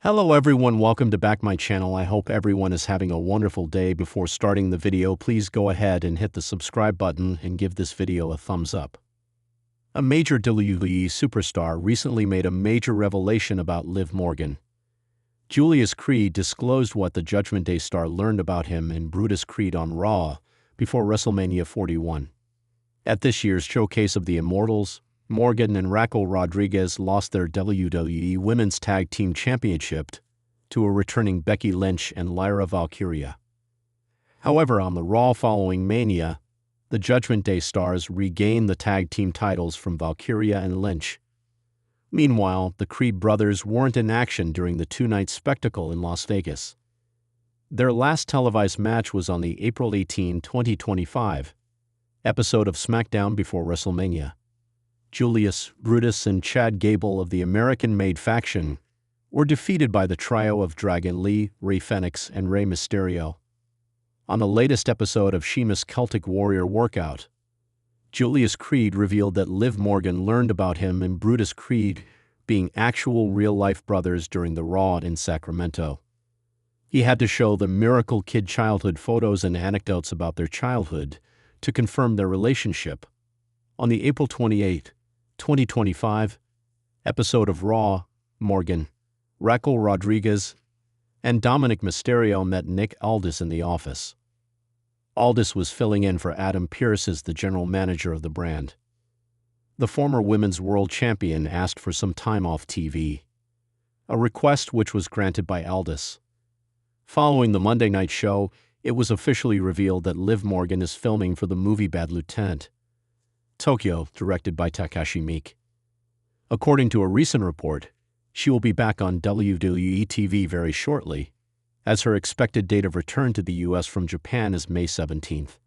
Hello everyone, welcome to back my channel. I hope everyone is having a wonderful day. Before starting the video, please go ahead and hit the subscribe button and give this video a thumbs up. A major WWE superstar recently made a major revelation about Liv Morgan. Julius Creed disclosed what the Judgment Day star learned about him in Brutus Creed on Raw before WrestleMania 41. At this year's Showcase of the Immortals, Morgan and Raquel Rodriguez lost their WWE Women's Tag Team Championship to a returning Becky Lynch and Lyra Valkyria. However, on the Raw following Mania, the Judgment Day stars regained the tag team titles from Valkyria and Lynch. Meanwhile, the Creed brothers weren't in action during the two-night spectacle in Las Vegas. Their last televised match was on the April 18, 2025 episode of SmackDown before WrestleMania. Julius, Brutus, and Chad Gable of the American-made faction were defeated by the trio of Dragon Lee, Rey Fenix, and Rey Mysterio. On the latest episode of Sheamus' Celtic Warrior Workout, Julius Creed revealed that Liv Morgan learned about him and Brutus Creed being actual real-life brothers during the Raw in Sacramento. He had to show the Miracle Kid childhood photos and anecdotes about their childhood to confirm their relationship. On the April 28, 2025 episode of Raw, Morgan, Raquel Rodriguez, and Dominic Mysterio met Nick Aldis in the office. Aldis was filling in for Adam Pearce as the general manager of the brand. The former women's world champion asked for some time off TV, a request which was granted by Aldis. Following the Monday night show, it was officially revealed that Liv Morgan is filming for the movie Bad Lieutenant Tokyo, directed by Takashi Miike. According to a recent report, she will be back on WWE TV very shortly, as her expected date of return to the US from Japan is May 17th.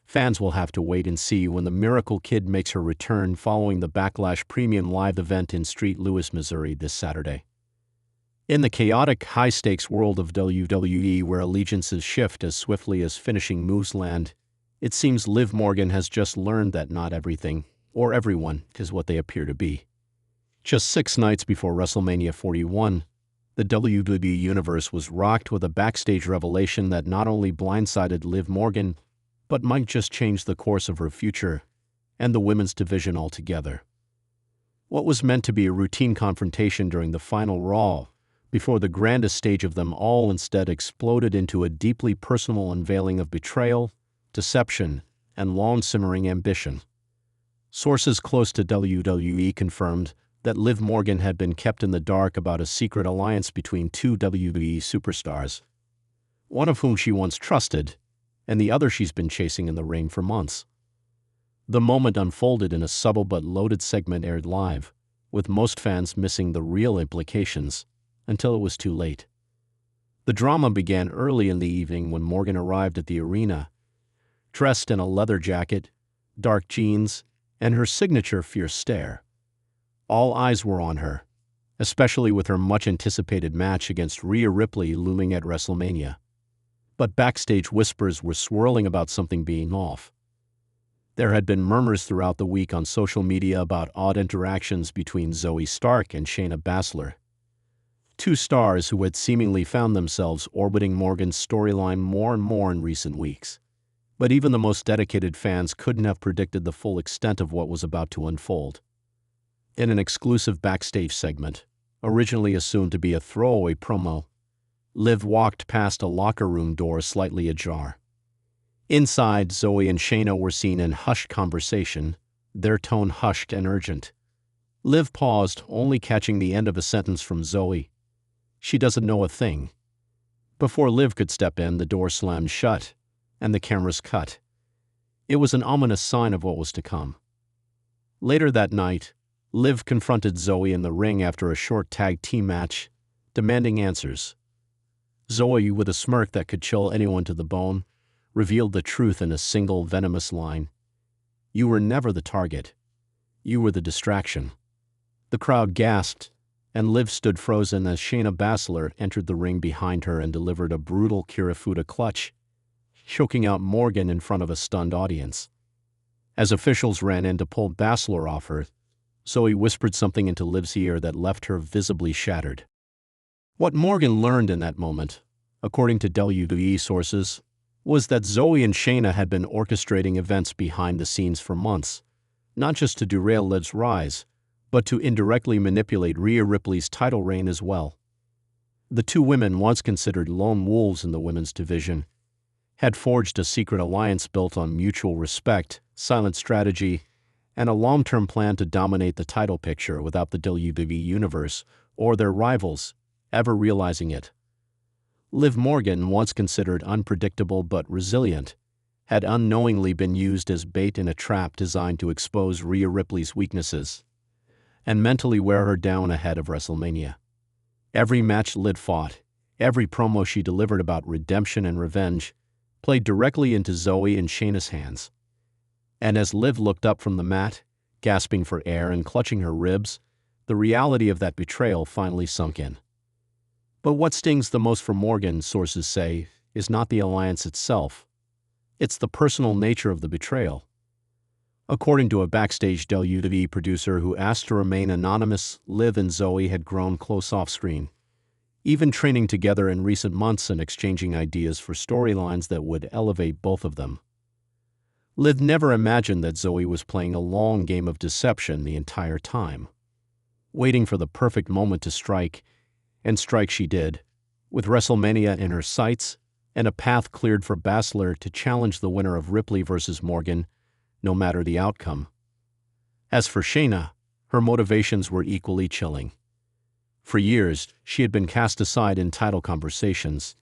Fans will have to wait and see when the Miracle Kid makes her return following the Backlash Premium Live event in St. Louis, Missouri this Saturday. In the chaotic, high-stakes world of WWE where allegiances shift as swiftly as finishing moves land, it seems Liv Morgan has just learned that not everything, or everyone, is what they appear to be. Just 6 nights before WrestleMania 41, the WWE Universe was rocked with a backstage revelation that not only blindsided Liv Morgan, but might just change the course of her future and the women's division altogether. What was meant to be a routine confrontation during the final Raw, before the grandest stage of them all, instead exploded into a deeply personal unveiling of betrayal, deception, and long-simmering ambition. Sources close to WWE confirmed that Liv Morgan had been kept in the dark about a secret alliance between two WWE superstars, one of whom she once trusted, and the other she's been chasing in the ring for months. The moment unfolded in a subtle but loaded segment aired live, with most fans missing the real implications until it was too late. The drama began early in the evening when Morgan arrived at the arena, dressed in a leather jacket, dark jeans, and her signature fierce stare. All eyes were on her, especially with her much-anticipated match against Rhea Ripley looming at WrestleMania. But backstage whispers were swirling about something being off. There had been murmurs throughout the week on social media about odd interactions between Zoe Stark and Shayna Baszler, two stars who had seemingly found themselves orbiting Morgan's storyline more and more in recent weeks. But even the most dedicated fans couldn't have predicted the full extent of what was about to unfold. In an exclusive backstage segment, originally assumed to be a throwaway promo, Liv walked past a locker room door slightly ajar. Inside, Zoe and Shayna were seen in hushed conversation, their tone hushed and urgent. Liv paused, only catching the end of a sentence from Zoe. "She doesn't know a thing." Before Liv could step in, the door slammed shut, and the cameras cut. It was an ominous sign of what was to come. Later that night, Liv confronted Zoe in the ring after a short tag team match, demanding answers. Zoe, with a smirk that could chill anyone to the bone, revealed the truth in a single venomous line. "You were never the target. You were the distraction." The crowd gasped, and Liv stood frozen as Shayna Baszler entered the ring behind her and delivered a brutal Kirifuda clutch, choking out Morgan in front of a stunned audience. As officials ran in to pull Baszler off her, Zoe whispered something into Liv's ear that left her visibly shattered. What Morgan learned in that moment, according to WWE sources, was that Zoe and Shayna had been orchestrating events behind the scenes for months, not just to derail Liv's rise, but to indirectly manipulate Rhea Ripley's title reign as well. The two women, once considered lone wolves in the women's division, had forged a secret alliance built on mutual respect, silent strategy, and a long-term plan to dominate the title picture without the WWE Universe or their rivals ever realizing it. Liv Morgan, once considered unpredictable but resilient, had unknowingly been used as bait in a trap designed to expose Rhea Ripley's weaknesses and mentally wear her down ahead of WrestleMania. Every match Liv fought, every promo she delivered about redemption and revenge, played directly into Zoe and Shayna's hands. And as Liv looked up from the mat, gasping for air and clutching her ribs, the reality of that betrayal finally sunk in. But what stings the most for Morgan, sources say, is not the alliance itself. It's the personal nature of the betrayal. According to a backstage WWE producer who asked to remain anonymous, Liv and Zoe had grown close off-screen, even training together in recent months and exchanging ideas for storylines that would elevate both of them. Liv never imagined that Zoe was playing a long game of deception the entire time, waiting for the perfect moment to strike, and strike she did, with WrestleMania in her sights and a path cleared for Baszler to challenge the winner of Ripley versus Morgan, no matter the outcome. As for Shayna, her motivations were equally chilling. For years, she had been cast aside in title conversations,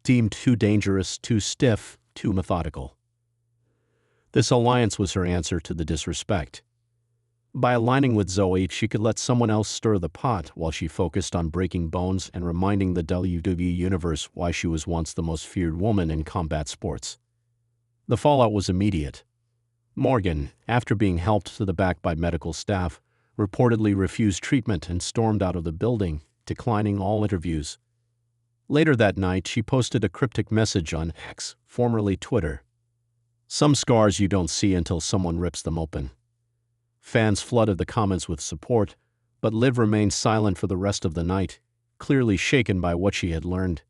deemed too dangerous, too stiff, too methodical. This alliance was her answer to the disrespect. By aligning with Zoe, she could let someone else stir the pot while she focused on breaking bones and reminding the WWE Universe why she was once the most feared woman in combat sports. The fallout was immediate. Morgan, after being helped to the back by medical staff, reportedly refused treatment and stormed out of the building, declining all interviews. Later that night, she posted a cryptic message on X, formerly Twitter. "Some scars you don't see until someone rips them open." Fans flooded the comments with support, but Liv remained silent for the rest of the night, clearly shaken by what she had learned.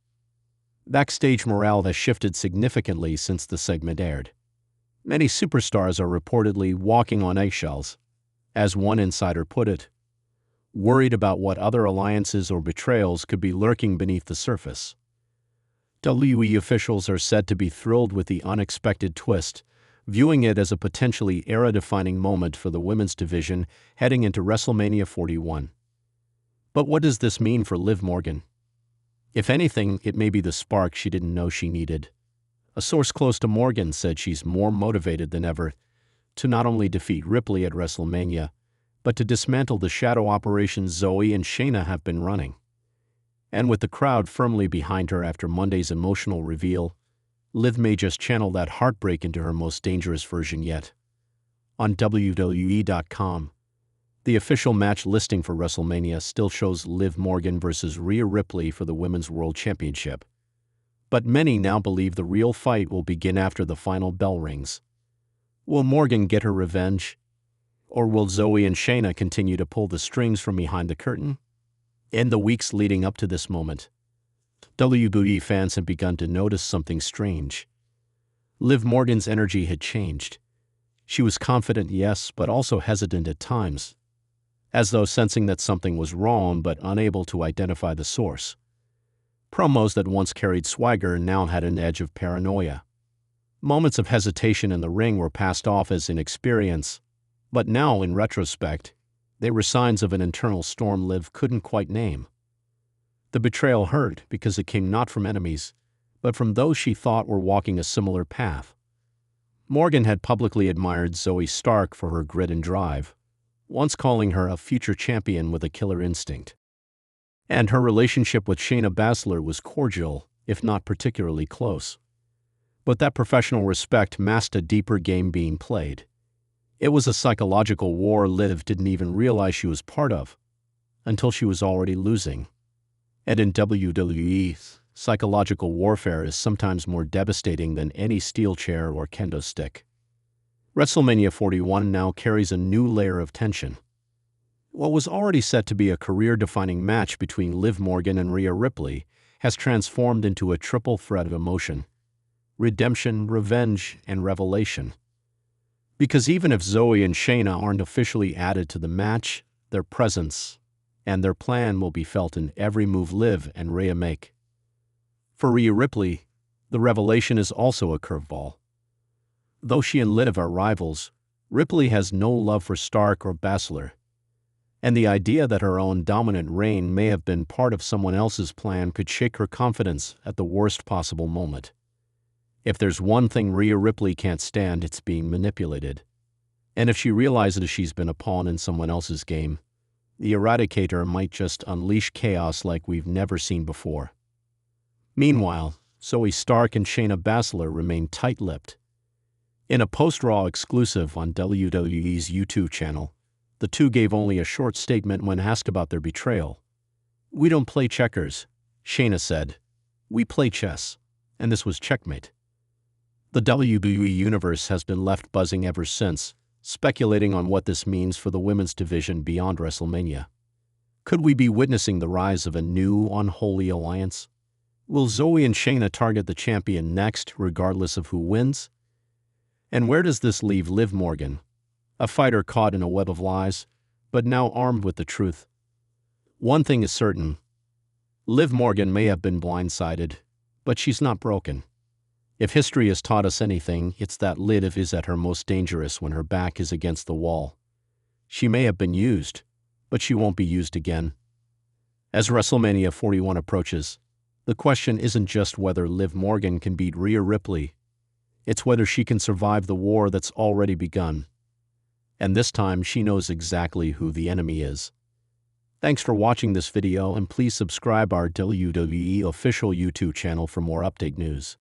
Backstage morale has shifted significantly since the segment aired. Many superstars are reportedly walking on eggshells, as one insider put it, worried about what other alliances or betrayals could be lurking beneath the surface. WWE officials are said to be thrilled with the unexpected twist, viewing it as a potentially era-defining moment for the women's division heading into WrestleMania 41. But what does this mean for Liv Morgan? If anything, it may be the spark she didn't know she needed. A source close to Morgan said she's more motivated than ever to not only defeat Ripley at WrestleMania, but to dismantle the shadow operations Zoe and Shayna have been running. And with the crowd firmly behind her after Monday's emotional reveal, Liv may just channel that heartbreak into her most dangerous version yet. On WWE.com, the official match listing for WrestleMania still shows Liv Morgan versus Rhea Ripley for the Women's World Championship. But many now believe the real fight will begin after the final bell rings. Will Morgan get her revenge? Or will Zoe and Shayna continue to pull the strings from behind the curtain? In the weeks leading up to this moment, WWE fans have begun to notice something strange. Liv Morgan's energy had changed. She was confident, yes, but also hesitant at times, as though sensing that something was wrong but unable to identify the source. Promos that once carried swagger now had an edge of paranoia. Moments of hesitation in the ring were passed off as inexperience, but now, in retrospect, they were signs of an internal storm Liv couldn't quite name. The betrayal hurt because it came not from enemies, but from those she thought were walking a similar path. Morgan had publicly admired Zoe Stark for her grit and drive, once calling her a future champion with a killer instinct. And her relationship with Shayna Baszler was cordial, if not particularly close. But that professional respect masked a deeper game being played. It was a psychological war Liv didn't even realize she was part of, until she was already losing. And in WWE, psychological warfare is sometimes more devastating than any steel chair or kendo stick. WrestleMania 41 now carries a new layer of tension. What was already set to be a career-defining match between Liv Morgan and Rhea Ripley has transformed into a triple threat of emotion: redemption, revenge, and revelation. Because even if Zoe and Shayna aren't officially added to the match, their presence and their plan will be felt in every move Liv and Rhea make. For Rhea Ripley, the revelation is also a curveball. Though she and Liv are rivals, Ripley has no love for Stark or Baszler, and the idea that her own dominant reign may have been part of someone else's plan could shake her confidence at the worst possible moment. If there's one thing Rhea Ripley can't stand, it's being manipulated. And if she realizes she's been a pawn in someone else's game, the Eradicator might just unleash chaos like we've never seen before. Meanwhile, Zoe Stark and Shayna Baszler remain tight-lipped. In a post-Raw exclusive on WWE's YouTube channel, the two gave only a short statement when asked about their betrayal. "We don't play checkers," Shayna said. "We play chess, and this was checkmate." The WWE Universe has been left buzzing ever since, speculating on what this means for the women's division beyond WrestleMania. Could we be witnessing the rise of a new, unholy alliance? Will Zoe and Shayna target the champion next, regardless of who wins? And where does this leave Liv Morgan, a fighter caught in a web of lies, but now armed with the truth? One thing is certain: Liv Morgan may have been blindsided, but she's not broken. If history has taught us anything, it's that Liv is at her most dangerous when her back is against the wall. She may have been used, but she won't be used again. As WrestleMania 41 approaches, the question isn't just whether Liv Morgan can beat Rhea Ripley. It's whether she can survive the war that's already begun. And this time, she knows exactly who the enemy is. Thanks for watching this video, and please subscribe our WWE official YouTube channel for more update news.